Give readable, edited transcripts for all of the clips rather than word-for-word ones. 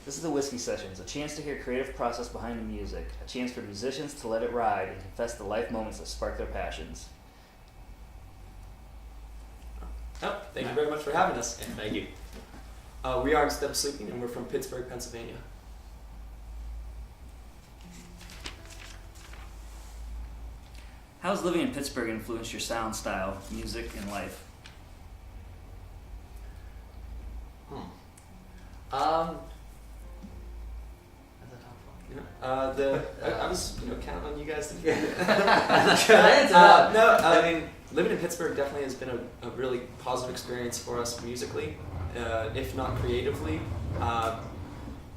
This is the Whiskey Sessions, a chance to hear creative process behind the music, a chance for musicians to let it ride and confess the life moments that spark their passions. Oh, thank you very much for having us. Yeah, thank you. We are Instead of Sleeping, and we're from Pittsburgh, Pennsylvania. How has living in Pittsburgh influenced your sound, style, music, and life? I was counting on you guys to I mean, living in Pittsburgh definitely has been a really positive experience for us musically, if not creatively.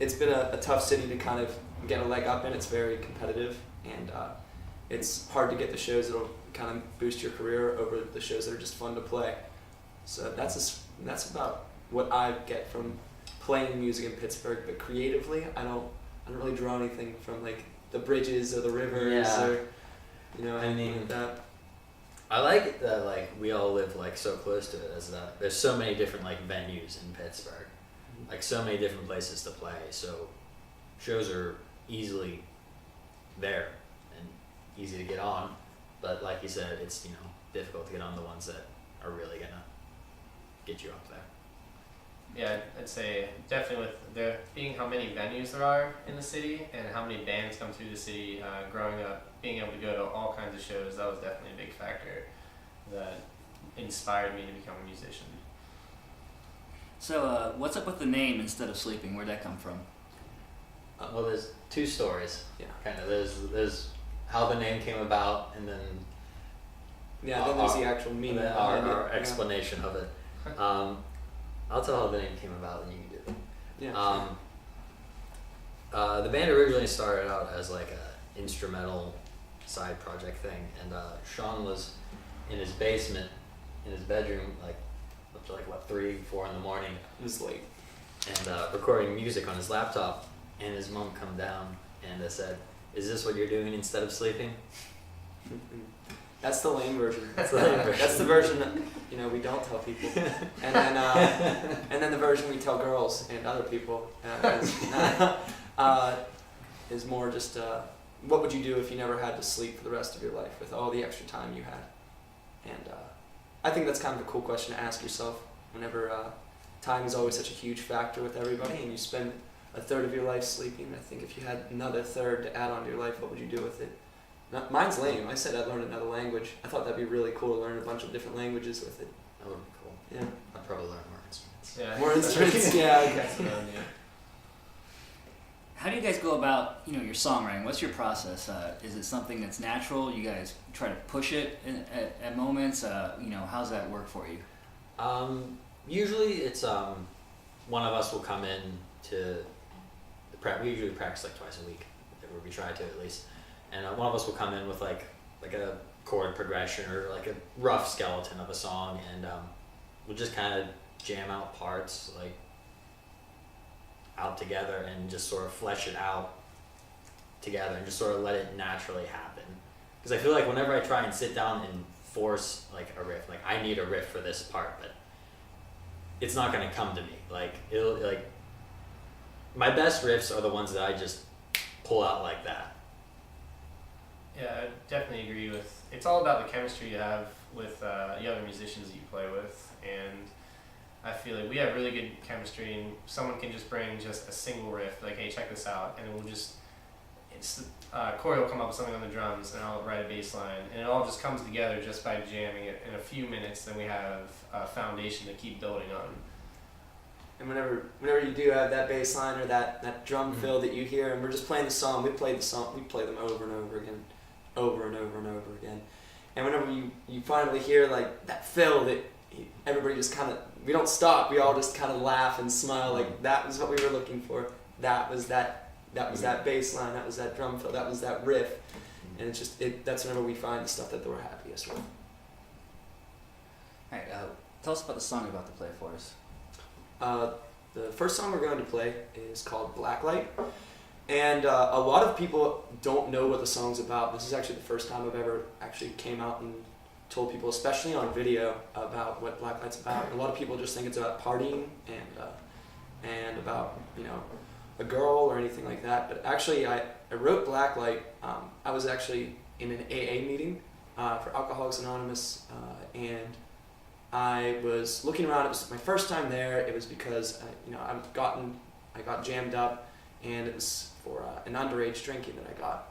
It's been a tough city to kind of get a leg up in. It's very competitive, and it's hard to get the shows that'll kind of boost your career over the shows that are just fun to play. So that's about what I get from playing music in Pittsburgh. But creatively, I don't really draw anything from like the bridges or the rivers or anything like that. I like it that like we all live like so close to it, as that there's so many different like venues in Pittsburgh, like so many different places to play. So shows are easily there and easy to get on, but like you said, it's difficult to get on the ones that are really gonna get you up there. Yeah, I'd say definitely with there being how many venues there are in the city and how many bands come through the city, growing up, being able to go to all kinds of shows, that was definitely a big factor that inspired me to become a musician. So, what's up with the name Instead of Sleeping? Where'd that come from? Well, there's two stories. Yeah. Kind of. There's how the name came about, and then then there's the actual meaning. Our explanation of it. I'll tell how the name came about, and you can do it. Yeah. The band originally started out as like a instrumental side project thing, and Sean was in his basement, in his bedroom, like up to 3, 4 in the morning. It was late. And recording music on his laptop, and his mom come down and said, "Is this what you're doing instead of sleeping?" That's the lame version. That's the lame version. That's the version that we don't tell people, and then the version we tell girls and other people is more just what would you do if you never had to sleep for the rest of your life with all the extra time you had? And I think that's kind of a cool question to ask yourself whenever time is always such a huge factor with everybody, and you spend a third of your life sleeping. I think if you had another third to add on to your life, what would you do with it? Mine's lame. I said I'd learn another language. I thought that'd be really cool to learn a bunch of different languages with it. That would be cool. Yeah. I'd probably learn more instruments. Yeah. More instruments. Yeah. Okay. How do you guys go about, your songwriting? What's your process? Is it something that's natural? You guys try to push it at moments? How's that work for you? Usually it's one of us will come in to we usually practice like twice a week, or we try to at least. And one of us will come in with like a chord progression or like a rough skeleton of a song, and we'll just kind of jam out parts out together and just sort of flesh it out together and just sort of let it naturally happen. Because I feel like whenever I try and sit down and force like a riff, like I need a riff for this part, but it's not gonna come to me. My best riffs are the ones that I just pull out like that. Yeah, I definitely agree with. It's all about the chemistry you have with the other musicians that you play with, and I feel like we have really good chemistry, and someone can just bring just a single riff, like, hey, check this out, and we'll just, Corey will come up with something on the drums, and I'll write a bass line, and it all just comes together just by jamming it in a few minutes. Then we have a foundation to keep building on. And whenever you do have that bass line or that drum fill that you hear, and we're just playing the song, we play them over and over again, over and over and over again. And whenever you finally hear like that fill that everybody just kind of, we don't stop, we all just kind of laugh and smile, like that was what we were looking for. That was that bass line, that was that drum fill, that was that riff. And it's just, that's whenever we find the stuff that we're happiest with. Alright, tell us about the song you're about to play for us. The first song we're going to play is called Blacklight, and a lot of people don't know what the song's about. This is actually the first time I've ever actually came out and told people, especially on video, about what Blacklight's about. A lot of people just think it's about partying and about a girl or anything like that. But actually, I wrote Blacklight. I was actually in an AA meeting for Alcoholics Anonymous, and I was looking around. It was my first time there. It was because I got jammed up, and it was for an underage drinking that I got.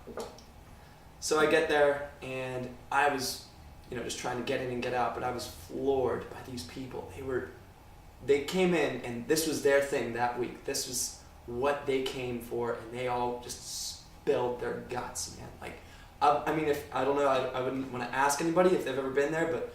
So I get there, and I was, just trying to get in and get out, but I was floored by these people. They came in, and this was their thing that week. This was what they came for, and they all just spilled their guts, man. Like, I don't know, I wouldn't want to ask anybody if they've ever been there, but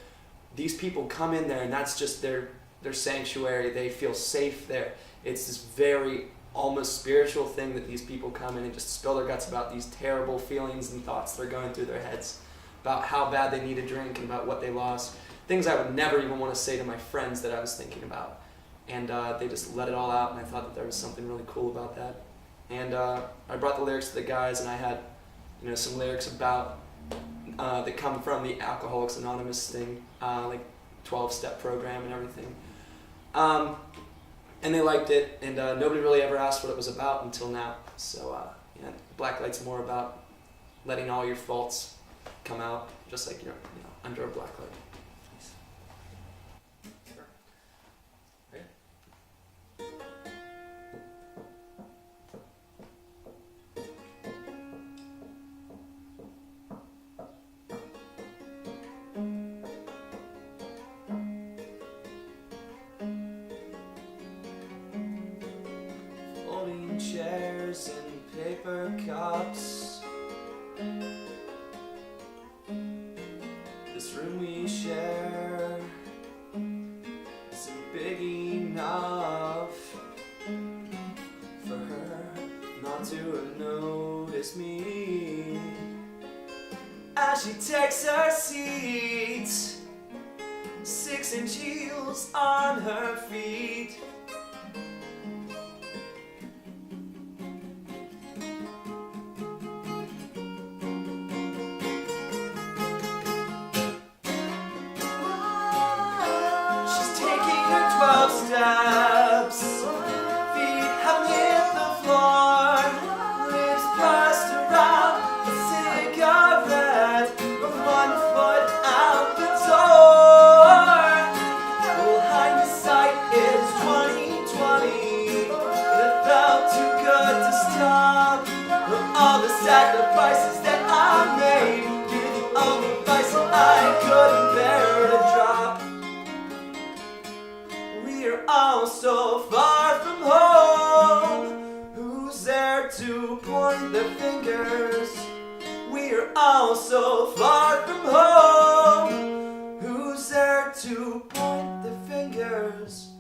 these people come in there, and that's just their sanctuary. They feel safe there. It's this very almost spiritual thing that these people come in and just spill their guts about these terrible feelings and thoughts that are going through their heads, about how bad they need a drink and about what they lost. Things I would never even want to say to my friends that I was thinking about. And they just let it all out, and I thought that there was something really cool about that. And I brought the lyrics to the guys, and I had some lyrics about that come from the Alcoholics Anonymous thing, like 12-step program and everything. And they liked it, and nobody really ever asked what it was about until now. So Blacklight's more about letting all your faults come out, just like under a blacklight. Chairs and paper cups. This room we share isn't big enough for her not to notice me as she takes her seat, 6-inch heels on her feet. Steps, feet have hit the floor, lips pressed around a cigarette, with 1 foot out the door. Well, hindsight is 20/20, but it felt too good to stop. Of all the sacrifices that I made, you're the only vice that I couldn't bear to drop. We're all so far from home. Who's there to point the fingers? We're all so far from home. Who's there to point the fingers?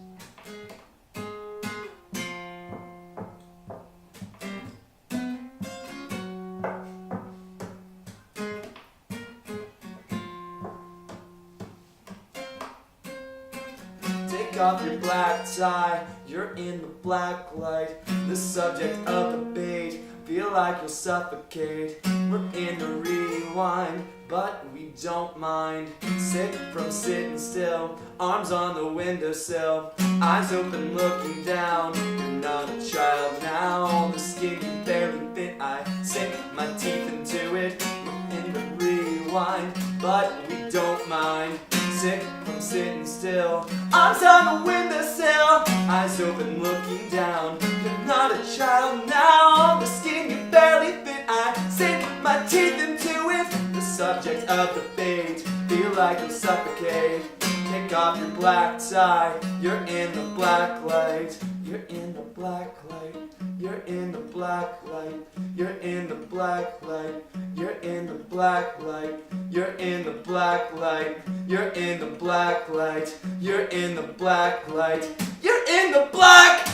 Take off your black tie, you're in the black light, the subject of debate, feel like you'll suffocate. We're in the rewind, but we don't mind. Sick from sitting still, arms on the windowsill, eyes open looking down. You're not a child now, the skin can barely fit, I sink my teeth into it. We're in the rewind, but we don't mind. Sick from sitting still, arms on the windowsill, eyes open looking down. You're not a child now, the skin you barely fit, I sink my teeth into it. The subject of debate, feel like you'll suffocate. Take off your black tie, you're in the black light. You're in the black light, you're in the black light, you're in the black light, you're in the black light, you're in the black light, you're in the black light, you're in the black light, you're in the black.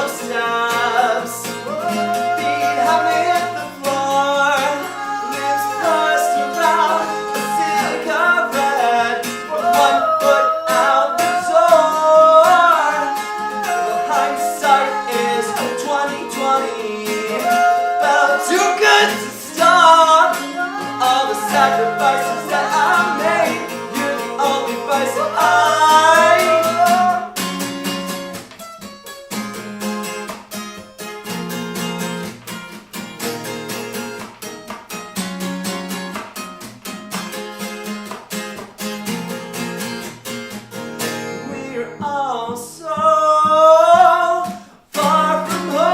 of steps. Feet have me hit the floor. Lips pressed around a cigarette. One foot out the door. Well, hindsight is 2020. Felt too good to stop. All the sacrifices that I made, you're the only vice that I. We're all so far from home.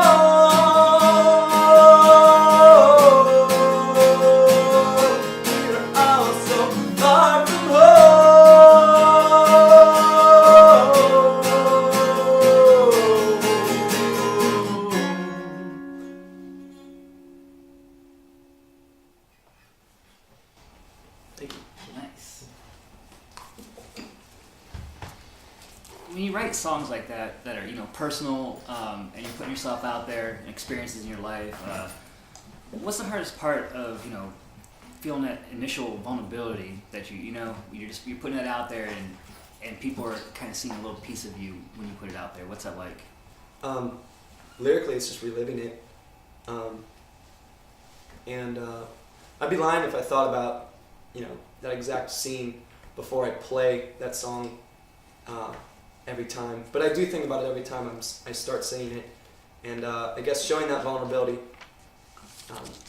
We're all so far from home. Thank you. Nice. When you write songs like that are personal, and you're putting yourself out there and experiences in your life, what's the hardest part of feeling that initial vulnerability that you're putting it out there and people are kind of seeing a little piece of you when you put it out there? What's that like? Lyrically, it's just reliving it. I'd be lying if I thought about, that exact scene before I play that song every time. But I do think about it every time I start saying it. And I guess showing that vulnerability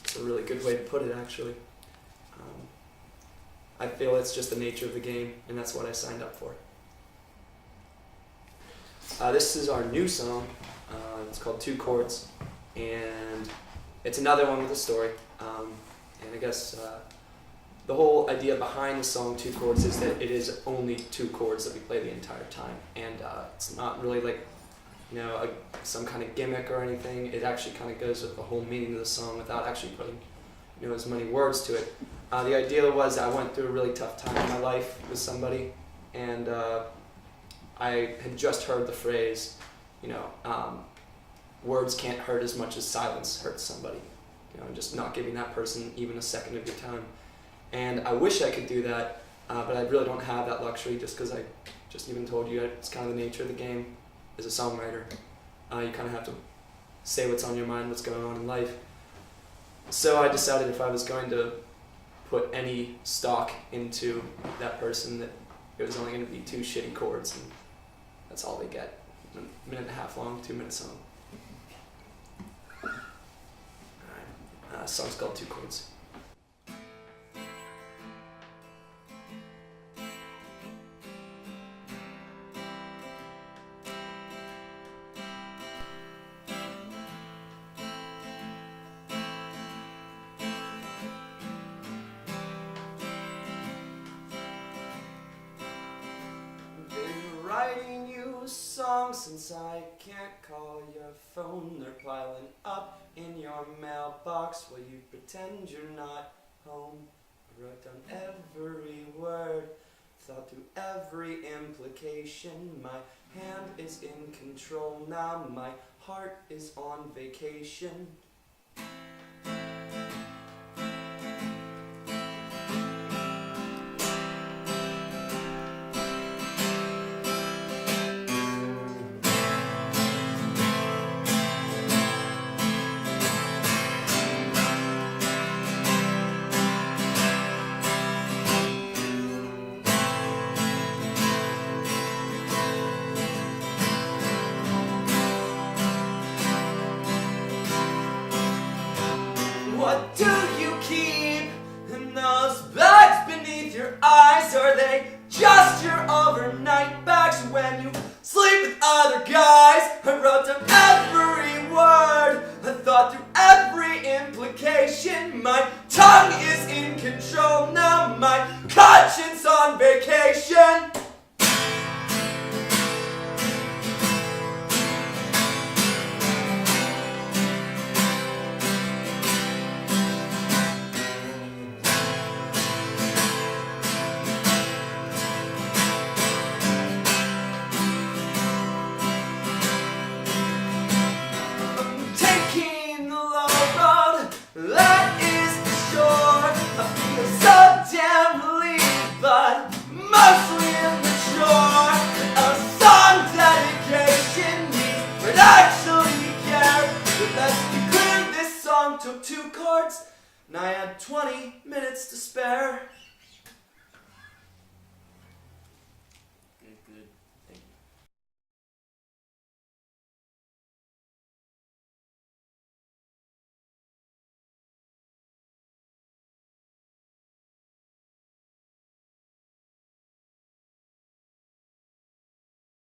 is a really good way to put it, actually. I feel it's just the nature of the game, and that's what I signed up for. This is our new song. It's called Two Chords, and it's another one with a story. And I guess the whole idea behind the song Two Chords is that it is only two chords that we play the entire time, and it's not really like some kind of gimmick or anything. It actually kind of goes with the whole meaning of the song without actually putting as many words to it. The idea was I went through a really tough time in my life with somebody, and I had just heard the phrase, words can't hurt as much as silence hurts somebody. And just not giving that person even a second of your time. And I wish I could do that, but I really don't have that luxury just because I just even told you it's kind of the nature of the game as a songwriter. You kind of have to say what's on your mind, what's going on in life. So I decided if I was going to put any stock into that person, that it was only going to be two shitty chords, and that's all they get. A minute and a half long, 2 minute song. Alright, song's called Two Chords. Writing you a song since I can't call your phone. They're piling up in your mailbox while you pretend you're not home. I wrote down every word, thought through every implication. My hand is in control now, my heart is on vacation. 2 chords, and I had 20 minutes to spare.